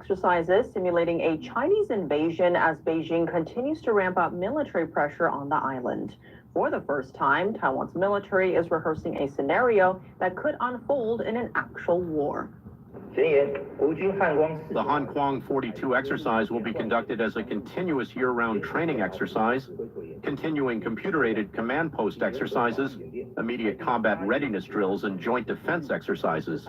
exercises simulating a Chinese invasion as Beijing continues to ramp up military pressure on the island. For the first time, Taiwan's military is rehearsing a scenario that could unfold in an actual war. The Hanquang 42 exercise will be conducted as a continuous year-round training exercise, continuing computer-aided command post exercises, immediate combat readiness drills, and joint defense exercises.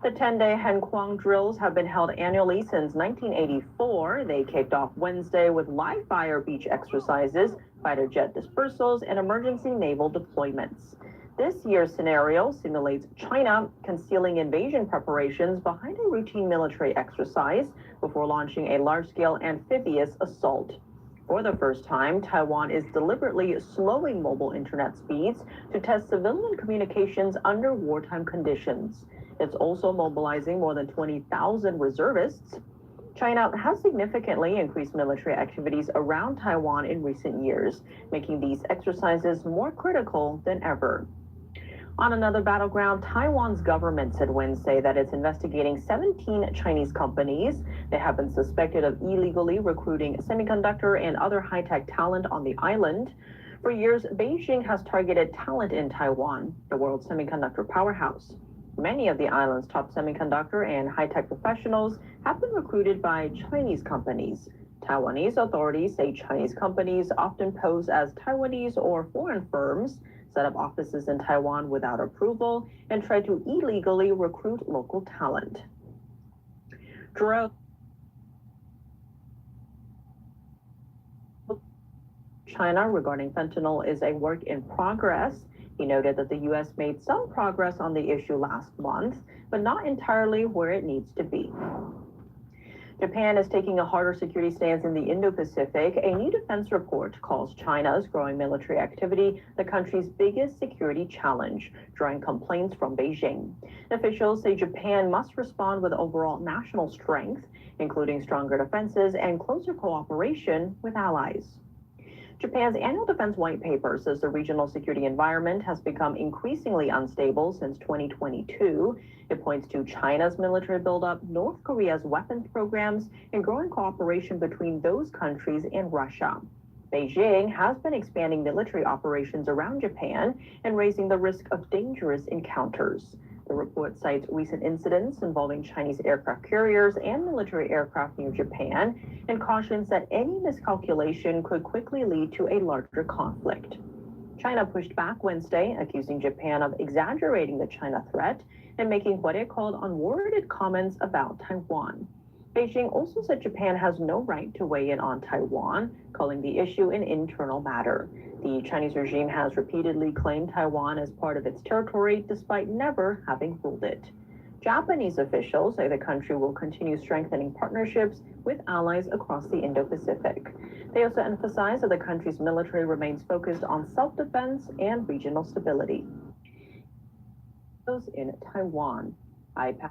The 10-day Hanquang drills have been held annually since 1984. They kicked off Wednesday with live-fire beach exercises, fighter jet dispersals, and emergency naval deployments. This year's scenario simulates China concealing invasion preparations behind a routine military exercise before launching a large-scale amphibious assault. For the first time, Taiwan is deliberately slowing mobile internet speeds to test civilian communications under wartime conditions. It's also mobilizing more than 20,000 reservists. China has significantly increased military activities around Taiwan in recent years, making these exercises more critical than ever. On another battleground, Taiwan's government said Wednesday that it's investigating 17 Chinese companies that have been suspected of illegally recruiting semiconductor and other high-tech talent on the island. For years, Beijing has targeted talent in Taiwan, the world's semiconductor powerhouse. Many of the island's top semiconductor and high-tech professionals have been recruited by Chinese companies. Taiwanese authorities say Chinese companies often pose as Taiwanese or foreign firms, set up offices in Taiwan without approval, and try to illegally recruit local talent. China regarding fentanyl is a work in progress. He noted that the U.S. made some progress on the issue last month, but not entirely where it needs to be. Japan is taking a harder security stance in the Indo-Pacific. A new defense report calls China's growing military activity the country's biggest security challenge, drawing complaints from Beijing. Officials say Japan must respond with overall national strength, including stronger defenses and closer cooperation with allies. Japan's annual defense white paper says the regional security environment has become increasingly unstable since 2022. It points to China's military buildup, North Korea's weapons programs, and growing cooperation between those countries and Russia. Beijing has been expanding military operations around Japan and raising the risk of dangerous encounters. The report cites recent incidents involving Chinese aircraft carriers and military aircraft near Japan and cautions that any miscalculation could quickly lead to a larger conflict. China pushed back Wednesday, accusing Japan of exaggerating the China threat and making what it called unwarranted comments about Taiwan. Beijing also said Japan has no right to weigh in on Taiwan, calling the issue an internal matter. The Chinese regime has repeatedly claimed Taiwan as part of its territory, despite never having ruled it. Japanese officials say the country will continue strengthening partnerships with allies across the Indo-Pacific. They also emphasize that the country's military remains focused on self-defense and regional stability. In Taiwan, IPAC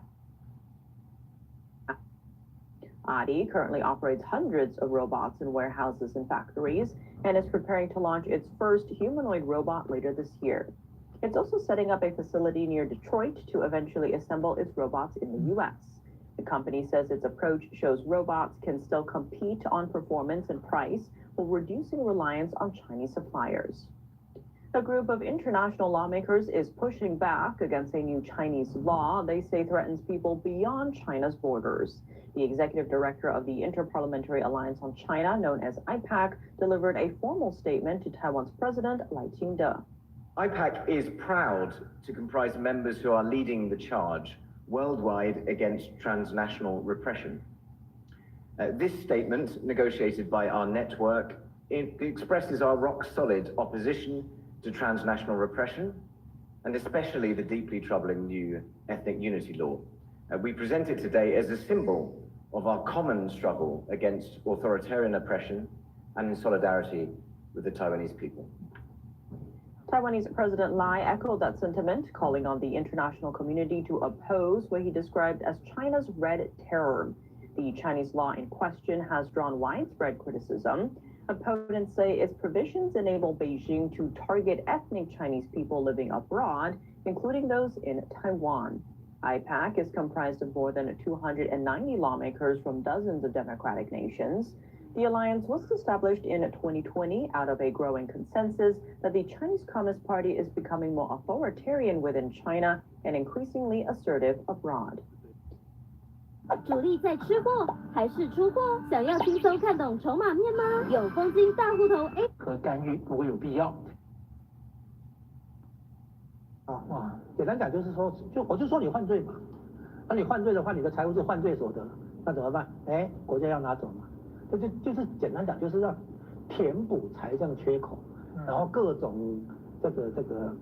currently operates hundreds of robots in warehouses and factories and is preparing to launch its first humanoid robot later this year. It's also setting up a facility near Detroit to eventually assemble its robots in the U.S. The company says its approach shows robots can still compete on performance and price while reducing reliance on Chinese suppliers. A group of international lawmakers is pushing back against a new Chinese law they say threatens people beyond China's borders. The executive director of the Interparliamentary Alliance on China, known as IPAC, delivered a formal statement to Taiwan's president, Ching. IPAC is proud to comprise members who are leading the charge worldwide against transnational repression. This statement, negotiated by our network, expresses our rock-solid opposition to transnational repression, and especially the deeply troubling new ethnic unity law. We present it today as a symbol of our common struggle against authoritarian oppression and in solidarity with the Taiwanese people. Taiwanese President Lai echoed that sentiment, calling on the international community to oppose what he described as China's red terror. The Chinese law in question has drawn widespread criticism. Opponents say its provisions enable Beijing to target ethnic Chinese people living abroad, including those in Taiwan. IPAC is comprised of more than 290 lawmakers from dozens of democratic nations. The alliance was established in 2020 out of a growing consensus that the Chinese Communist Party is becoming more authoritarian within China and increasingly assertive abroad. 主力在吃货还是出货？想要轻松看懂筹码面吗？有风金大户头 A 和干预如果有必要。简单讲就是说，我就说你犯罪嘛，那你犯罪的话，你的财物是犯罪所得，那怎么办？国家要拿走嘛。就是简单讲，就是让填补财政缺口，然后各种这个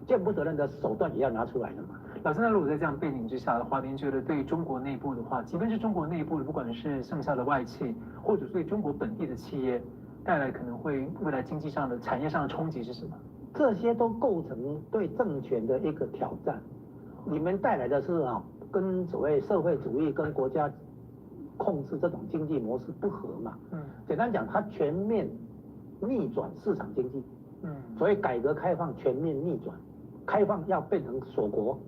见不得人的手段也要拿出来的嘛。老师，那如果在这样背景之下的话，您觉得对中国内部的话，即便是中国内部的，不管是剩下的外企，或者对中国本地的企业带来可能会未来经济上的、产业上的冲击是什么？这些都构成对政权的一个挑战。你们带来的是跟所谓社会主义跟国家控制这种经济模式不合嘛。简单讲，它全面逆转市场经济。所以改革开放全面逆转，开放要变成锁国。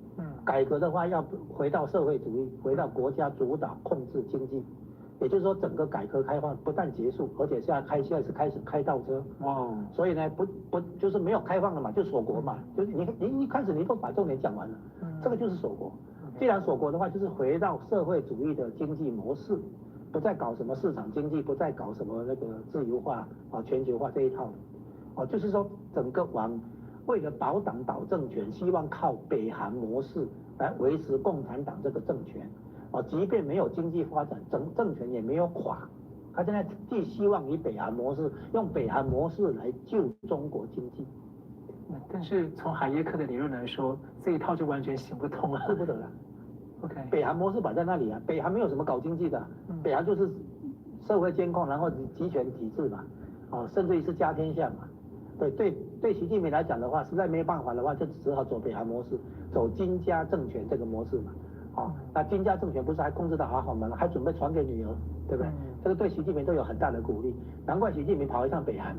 改革的话要回到社会主义，回到国家主导控制经济。也就是说，整个改革开放不但结束，而且现在是开始开倒车。所以呢，不就是没有开放了嘛，就锁国嘛。就是你一开始你都把重点讲完了，这个就是锁国。既然锁国的话，就是回到社会主义的经济模式，不再搞什么市场经济，不再搞什么那个自由化全球化这一套。就是说整个为了保党保政权，希望靠北韩模式来维持共产党这个政权。即便没有经济发展，政权也没有垮，他现在寄希望于北韩模式，用北韩模式来救中国经济。但是从海耶克的理论来说，这一套就完全行不通了，不得了。OK， 北韩模式摆在那里啊，北韩没有什么搞经济的，北韩就是社会监控，然后集权体制嘛，甚至于是家天下嘛。对习近平来讲的话，实在没办法的话，就只好走北韩模式，走金家政权这个模式嘛。那金家政权不是还控制得好吗？还准备传给女儿，对不对？这个对习近平都有很大的鼓励，难怪习近平跑一趟北韩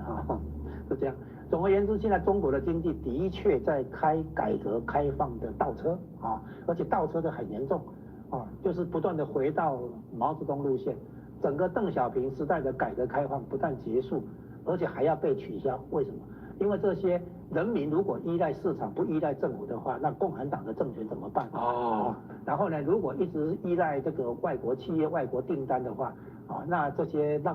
是这样。总而言之，现在中国的经济的确在开改革开放的倒车而且倒车的很严重就是不断的回到毛泽东路线。整个邓小平时代的改革开放不但结束，而且还要被取消。为什么？因为这些人民如果依赖市场不依赖政府的话，那共产党的政权怎么办？然后呢，如果一直依赖这个外国企业、外国订单的话，那这些那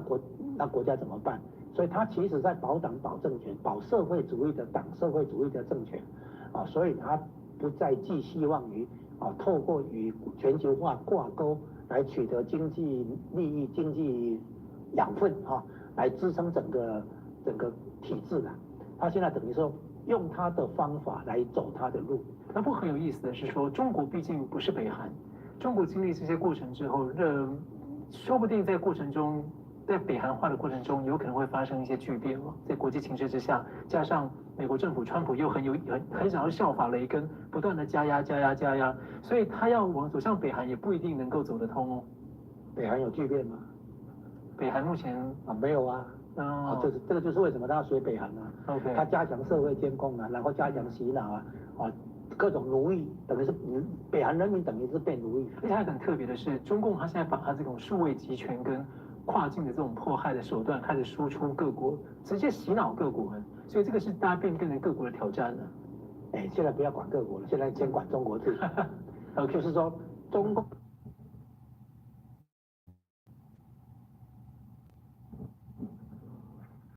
国家怎么办？所以他其实在保党保政权，保社会主义的党、社会主义的政权所以他不再寄希望于透过与全球化挂钩来取得经济利益、经济养分来支撑整个体制的。他现在等于说用他的方法来走他的路。那不很有意思的是说，中国毕竟不是北韩，中国经历这些过程之后，说不定在过程中，在北韩化的过程中，有可能会发生一些巨变在国际情势之下，加上美国政府川普又很想要效法雷根，不断的加压，所以他要走向北韩也不一定能够走得通北韩有巨变吗？北韩目前没有啊。这个就是为什么他要学北韩OK， 他加强社会监控然后加强洗脑各种奴役，等于是北韩人民等于是被奴役。而且还很特别的是，中共他现在把他这种数位集权跟跨境的这种迫害的手段开始输出各国，直接洗脑各国所以这个是大家变成各国的挑战了。现在不要管各国了，现在先管中国自己。就是说中共。